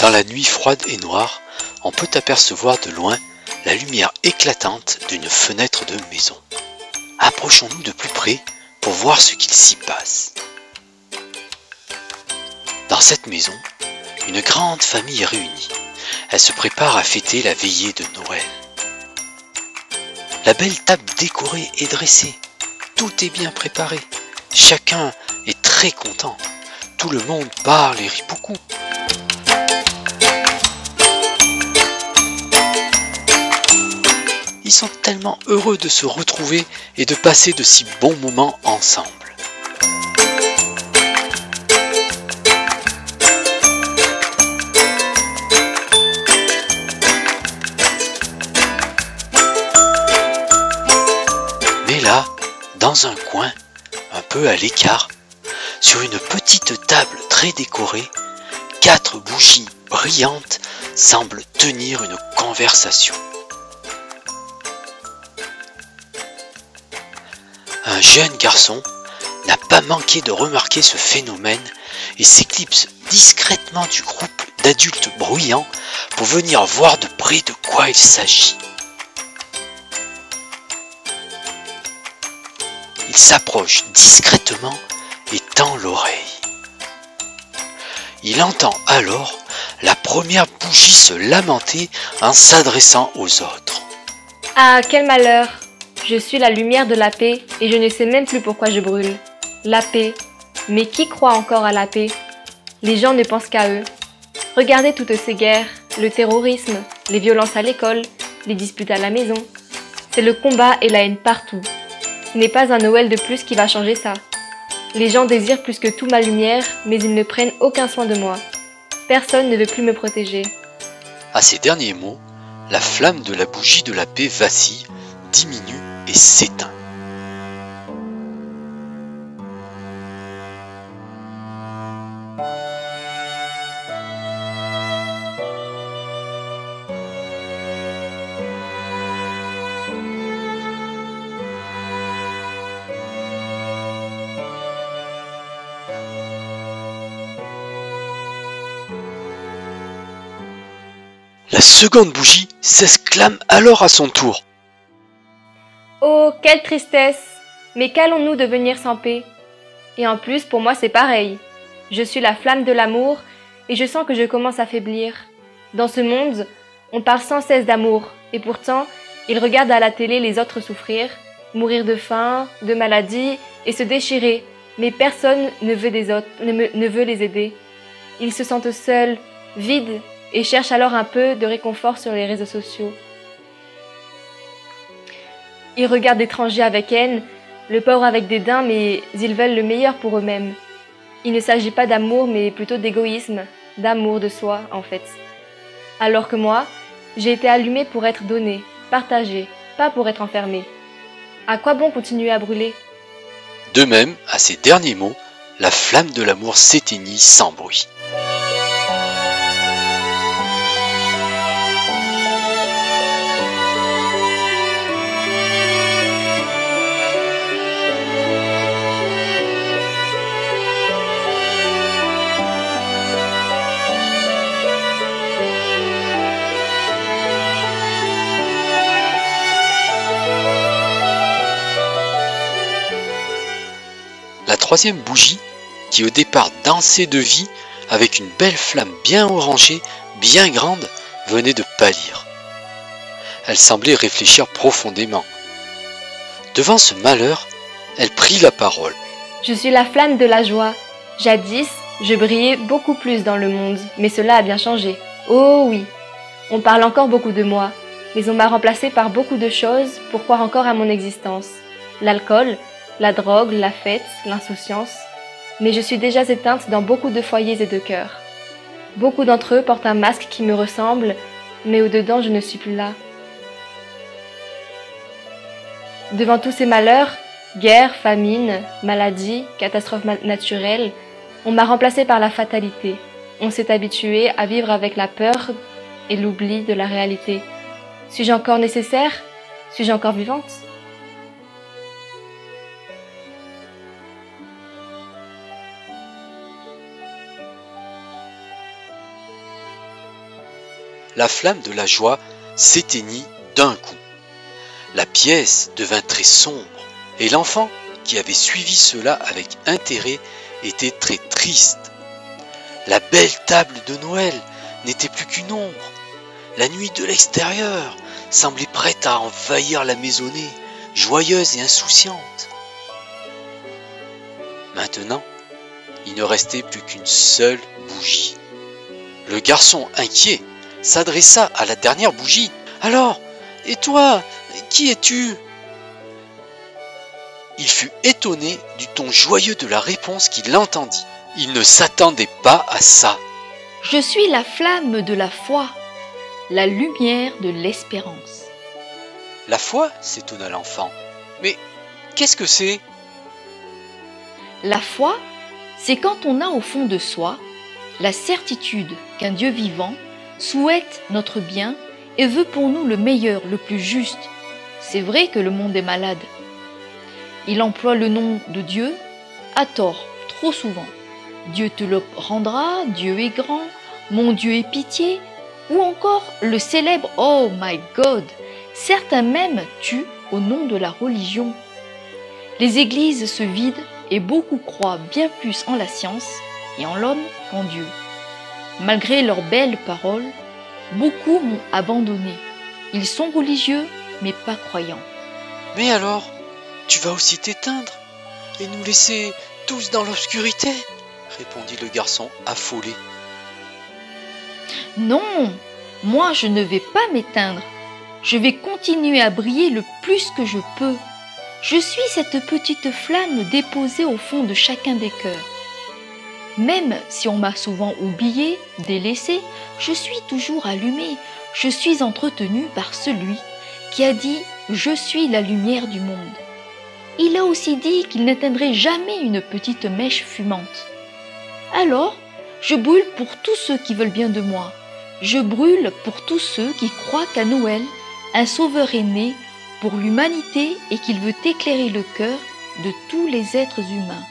Dans la nuit froide et noire, on peut apercevoir de loin la lumière éclatante d'une fenêtre de maison. Approchons-nous de plus près pour voir ce qu'il s'y passe. Dans cette maison, une grande famille est réunie. Elle se prépare à fêter la veillée de Noël. La belle table décorée est dressée. Tout est bien préparé. Chacun est très content. Tout le monde parle et rit beaucoup. Ils sont tellement heureux de se retrouver et de passer de si bons moments ensemble. Mais là, dans un coin, un peu à l'écart, sur une petite table très décorée, 4 bougies brillantes semblent tenir une conversation. Un jeune garçon n'a pas manqué de remarquer ce phénomène et s'éclipse discrètement du groupe d'adultes bruyants pour venir voir de près de quoi il s'agit. Il s'approche discrètement et tend l'oreille. Il entend alors la première bougie se lamenter en s'adressant aux autres. Ah, quel malheur! Je suis la lumière de la paix et je ne sais même plus pourquoi je brûle. La paix. Mais qui croit encore à la paix? Les gens ne pensent qu'à eux. Regardez toutes ces guerres, le terrorisme, les violences à l'école, les disputes à la maison. C'est le combat et la haine partout. Ce n'est pas un Noël de plus qui va changer ça. Les gens désirent plus que tout ma lumière, mais ils ne prennent aucun soin de moi. Personne ne veut plus me protéger. À ces derniers mots, la flamme de la bougie de la paix vacille, diminue et s'éteint. La seconde bougie s'exclame alors à son tour. Oh, quelle tristesse! Mais qu'allons-nous devenir sans paix? Et en plus, pour moi, c'est pareil. Je suis la flamme de l'amour et je sens que je commence à faiblir. Dans ce monde, on parle sans cesse d'amour et pourtant, ils regardent à la télé les autres souffrir, mourir de faim, de maladie et se déchirer, mais personne ne veut des autres, ne veut les aider. Ils se sentent seuls, vides et cherchent alors un peu de réconfort sur les réseaux sociaux. Ils regardent l'étranger avec haine, le pauvre avec dédain, mais ils veulent le meilleur pour eux-mêmes. Il ne s'agit pas d'amour, mais plutôt d'égoïsme, d'amour de soi, en fait. Alors que moi, j'ai été allumée pour être donnée, partagée, pas pour être enfermée. À quoi bon continuer à brûler? De même, à ces derniers mots, la flamme de l'amour s'éteignit sans bruit. La troisième bougie, qui au départ dansait de vie avec une belle flamme bien orangée, bien grande, venait de pâlir. Elle semblait réfléchir profondément. Devant ce malheur, elle prit la parole. Je suis la flamme de la joie. Jadis, je brillais beaucoup plus dans le monde, mais cela a bien changé. Oh oui, on parle encore beaucoup de moi, mais on m'a remplacée par beaucoup de choses pour croire encore à mon existence. L'alcool, la drogue, la fête, l'insouciance. Mais je suis déjà éteinte dans beaucoup de foyers et de cœurs. Beaucoup d'entre eux portent un masque qui me ressemble, mais au-dedans je ne suis plus là. Devant tous ces malheurs, guerre, famine, maladie, catastrophes naturelles, on m'a remplacée par la fatalité. On s'est habitué à vivre avec la peur et l'oubli de la réalité. Suis-je encore nécessaire? Suis-je encore vivante? la flamme de la joie s'éteignit d'un coup. La pièce devint très sombre, et l'enfant, qui avait suivi cela avec intérêt, était très triste. La belle table de Noël n'était plus qu'une ombre. La nuit de l'extérieur semblait prête à envahir la maisonnée, joyeuse et insouciante. Maintenant, il ne restait plus qu'une seule bougie. Le garçon, inquiet, s'adressa à la dernière bougie. « Alors, et toi, qui es-tu » Il fut étonné du ton joyeux de la réponse qu'il entendit. Il ne s'attendait pas à ça. « Je suis la flamme de la foi, la lumière de l'espérance. » La foi, s'étonna l'enfant. Mais qu'est-ce que c'est ? La foi, c'est quand on a au fond de soi la certitude qu'un Dieu vivant souhaite notre bien et veut pour nous le meilleur, le plus juste. C'est vrai que le monde est malade. Il emploie le nom de Dieu à tort, trop souvent. Dieu te le rendra, Dieu est grand, mon Dieu est pitié, ou encore le célèbre Oh my God. Certains même tuent au nom de la religion. Les églises se vident et beaucoup croient bien plus en la science et en l'homme qu'en Dieu. Malgré leurs belles paroles, beaucoup m'ont abandonné. Ils sont religieux, mais pas croyants. Mais alors, tu vas aussi t'éteindre et nous laisser tous dans l'obscurité ? Répondit le garçon affolé. Non, moi je ne vais pas m'éteindre. Je vais continuer à briller le plus que je peux. Je suis cette petite flamme déposée au fond de chacun des cœurs. Même si on m'a souvent oublié, délaissé, je suis toujours allumée. Je suis entretenue par celui qui a dit « Je suis la lumière du monde ». Il a aussi dit qu'il n'éteindrait jamais une petite mèche fumante. Alors, je brûle pour tous ceux qui veulent bien de moi. Je brûle pour tous ceux qui croient qu'à Noël, un sauveur est né pour l'humanité et qu'il veut éclairer le cœur de tous les êtres humains.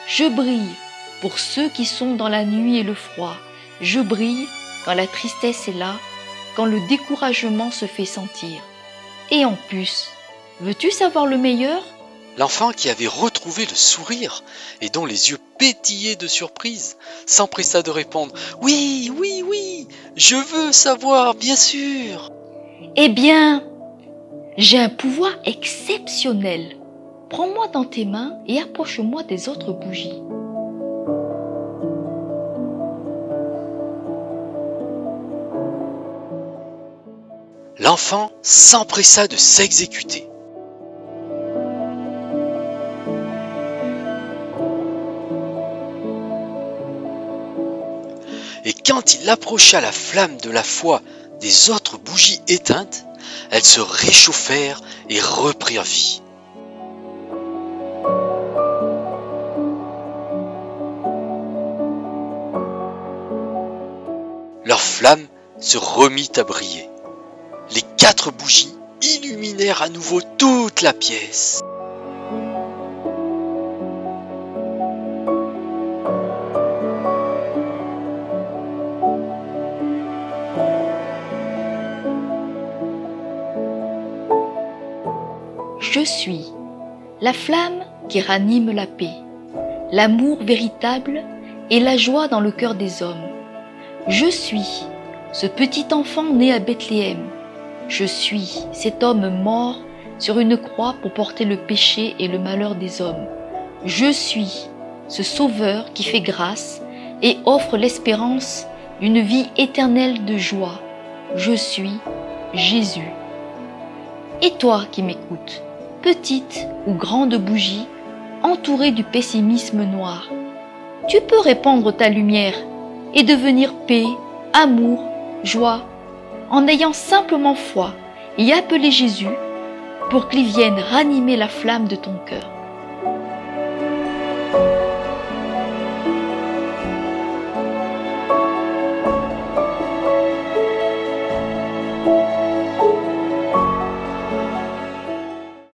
Je brille pour ceux qui sont dans la nuit et le froid. Je brille quand la tristesse est là, quand le découragement se fait sentir. Et en plus, veux-tu savoir le meilleur ? L'enfant, qui avait retrouvé le sourire et dont les yeux pétillaient de surprise, s'empressa de répondre « Oui, oui, oui, je veux savoir, bien sûr !» Eh bien, j'ai un pouvoir exceptionnel. Prends-moi dans tes mains et approche-moi des autres bougies. L'enfant s'empressa de s'exécuter. Et quand il approcha la flamme de la foi des autres bougies éteintes, elles se réchauffèrent et reprirent vie. Leur flamme se remit à briller. Les 4 bougies illuminèrent à nouveau toute la pièce. Je suis la flamme qui ranime la paix, l'amour véritable et la joie dans le cœur des hommes. Je suis ce petit enfant né à Bethléem. Je suis cet homme mort sur une croix pour porter le péché et le malheur des hommes. Je suis ce sauveur qui fait grâce et offre l'espérance d'une vie éternelle de joie. Je suis Jésus. Et toi qui m'écoutes, petite ou grande bougie, entourée du pessimisme noir, tu peux répandre ta lumière et devenir paix, amour, joie, en ayant simplement foi et appeler Jésus pour qu'il vienne ranimer la flamme de ton cœur.